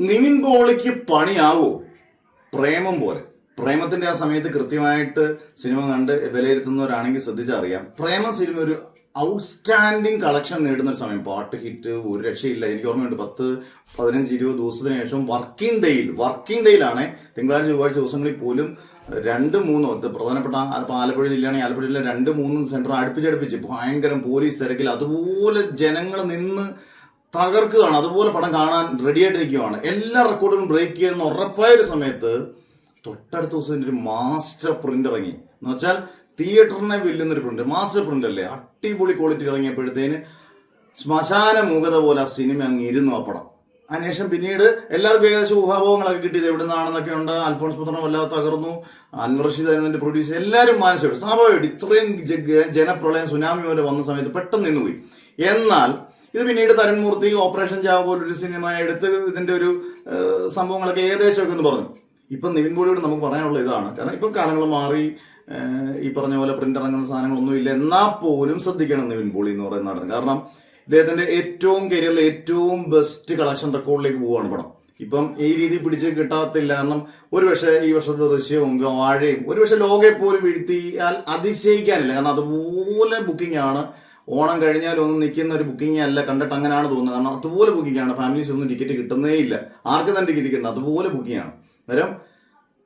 നിവിൻ പോളിക്ക് പണിയാവോ? പ്രേമം പോലെ. പ്രേമത്തിന്റെ ആ സമയത്ത് കൃത്യമായിട്ട് സിനിമ കണ്ട് വിലയിരുത്തുന്നവരാണെങ്കിൽ ശ്രദ്ധിച്ചറിയാം. പ്രേമം സിനിമ ഒരു ഔട്ട്സ്റ്റാൻഡിങ് കളക്ഷൻ നേടുന്ന ഒരു സമയം. പാട്ട് ഹിറ്റ് ഒരു രക്ഷയില്ല. എനിക്ക് ഓർമ്മയുണ്ട് 10-15-20 ദിവസത്തിന് ശേഷം വർക്കിംഗ് ഡേയിലാണ് തിങ്കളാഴ്ച ചൊവ്വാഴ്ച ദിവസങ്ങളിൽ പോലും 2-3 പ്രധാനപ്പെട്ട ആലപ്പുഴ ജില്ലയാണെങ്കിൽ ആലപ്പുഴ ജില്ല 2-3 സെന്റർ അടുപ്പിച്ചടുപ്പിച്ച് ഭയങ്കര പോലീസ് തിരക്കിൽ അതുപോലെ ജനങ്ങൾ നിന്ന് തകർക്കുകയാണ്. അതുപോലെ പടം കാണാൻ റെഡിയായിട്ട് നിൽക്കുകയാണ്. എല്ലാ റെക്കോർഡുകളും ബ്രേക്ക് ചെയ്യുന്ന ഉറപ്പായ ഒരു സമയത്ത് തൊട്ടടുത്ത ദിവസം ഒരു മാസ്റ്റർ പ്രിന്റ് ഇറങ്ങി. എന്ന് വെച്ചാൽ തിയേറ്ററിനെ വെല്ലുന്നൊരു പ്രിന്റ്, മാസ്റ്റർ പ്രിന്റ് അല്ലേ, അടിപൊളി ക്വാളിറ്റി ഇറങ്ങിയപ്പോഴത്തേന് ശ്മശാന മൂകത പോലെ ആ സിനിമ അങ്ങ് ഇരുന്നു ആ പടം. അതിനുശേഷം പിന്നീട് എല്ലാവർക്കും ഏകദേശം ഊഹാഭോഗങ്ങളൊക്കെ കിട്ടിയത് എവിടെ നിന്നാണെന്നൊക്കെ ഉണ്ട്. അൽഫോൺസ് പുത്രനെ വല്ലാതെ തകർന്നു, അൻവർ റഷീദ് അതിന്റെ പ്രൊഡ്യൂസർ, എല്ലാവരും മാനസികമായിട്ട് സ്വാഭാവികമായിട്ട് ഇത്രയും ജനപ്രളയം സുനാമി പോലെ വന്ന സമയത്ത് പെട്ടെന്ന് നിന്നുപോയി. എന്നാൽ ഇത് പിന്നീട് തരുൺമൂർത്തി ഓപ്പറേഷൻ ചാവ പോലൊരു സിനിമ എടുത്ത് ഇതിന്റെ ഒരു സംഭവങ്ങളൊക്കെ ഏകദേശമൊക്കെ ഒന്ന് പറഞ്ഞു. ഇപ്പം നിവിൻ പോളിയോട് നമുക്ക് പറയാനുള്ള ഇതാണ്, കാരണം ഇപ്പം കാലങ്ങൾ മാറി, ഈ പറഞ്ഞ പോലെ പ്രിന്റ് ഇറങ്ങുന്ന സാധനങ്ങളൊന്നും ഇല്ല. എന്നാൽ പോലും ശ്രദ്ധിക്കണം നിവിൻ പോളി എന്ന് പറയുന്ന നടൻ. കാരണം ഇദ്ദേഹത്തിന്റെ ഏറ്റവും കരിയറിലെ ഏറ്റവും ബെസ്റ്റ് കളക്ഷൻ റെക്കോർഡിലേക്ക് പോവുകയാണ് പടം. ഇപ്പം ഈ രീതി പിടിച്ച് കിട്ടാത്തില്ല. കാരണം ഒരുപക്ഷെ ഈ വർഷത്തെ ദൃശ്യവും വാഴയും ഒരുപക്ഷെ ലോകയെ പോലും വീഴ്ത്തിയാൽ അതിശയിക്കാനില്ല. കാരണം അതുപോലെ ബുക്കിംഗ് ആണ്. ഓണം കഴിഞ്ഞാൽ ഒന്നും നിൽക്കുന്ന ഒരു ബുക്കിംഗ് അല്ല, കണ്ടിട്ട് അങ്ങനെയാണ് തോന്നുന്നത്. കാരണം അതുപോലെ ബുക്കിംഗ് ആണ്. ഫാമിലീസ് ഒന്നും ടിക്കറ്റ് കിട്ടുന്നേ ഇല്ല, ആർക്കും തന്നെ ടിക്കറ്റ് കിട്ടുന്നത് അതുപോലെ ബുക്കിംഗ് ആണ്. അന്നേരം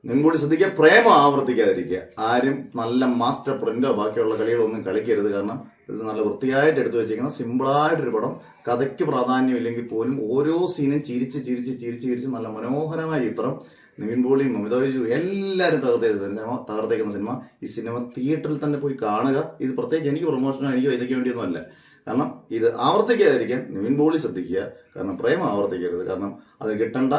നിങ്ങളോട് ശ്രദ്ധിക്കുക, പ്രേമം ആവർത്തിക്കാതിരിക്കുക. ആരും നല്ല മാസ്റ്റർ പ്രിന്റോ ബാക്കിയുള്ള കളികളൊന്നും കളിക്കരുത്. കാരണം ഇത് നല്ല വൃത്തിയായിട്ട് എടുത്തു വെച്ചിരിക്കുന്ന സിമ്പിളായിട്ടൊരു പടം. കഥയ്ക്ക് പ്രാധാന്യം ഇല്ലെങ്കിൽ പോലും ഓരോ സീനും ചിരിച്ച് നല്ല മനോഹരമായ ചിത്രം. നിവിൻ പോളിയും മമിത ബൈജു എല്ലാവരും തകർത്തേക്കുന്ന സിനിമ. ഈ സിനിമ തിയേറ്ററിൽ തന്നെ പോയി കാണുക. ഇത് പ്രത്യേകിച്ച് എനിക്ക് പ്രൊമോഷനോ എനിക്കോ ഇതൊക്കെ വേണ്ടിയൊന്നും അല്ല. കാരണം ഇത് ആവർത്തിക്കാതിരിക്കാൻ നിവിൻ പോളി ശ്രദ്ധിക്കുക. കാരണം പ്രേമം ആവർത്തിക്കരുത്. കാരണം അത് കിട്ടേണ്ട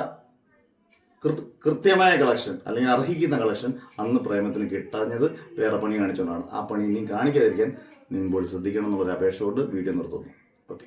കൃത്യമായ കളക്ഷൻ അല്ലെങ്കിൽ അർഹിക്കുന്ന കളക്ഷൻ അന്ന് പ്രേമത്തിന് കിട്ടാഞ്ഞത് വേറെ പണി കാണിച്ചുകൊണ്ടാണ്. ആ പണി ഇനിയും കാണിക്കാതിരിക്കാൻ നിവിൻ പോളി ശ്രദ്ധിക്കണം എന്നുള്ളൊരു അപേക്ഷയോട് വീഡിയോ നിർത്തുന്നു.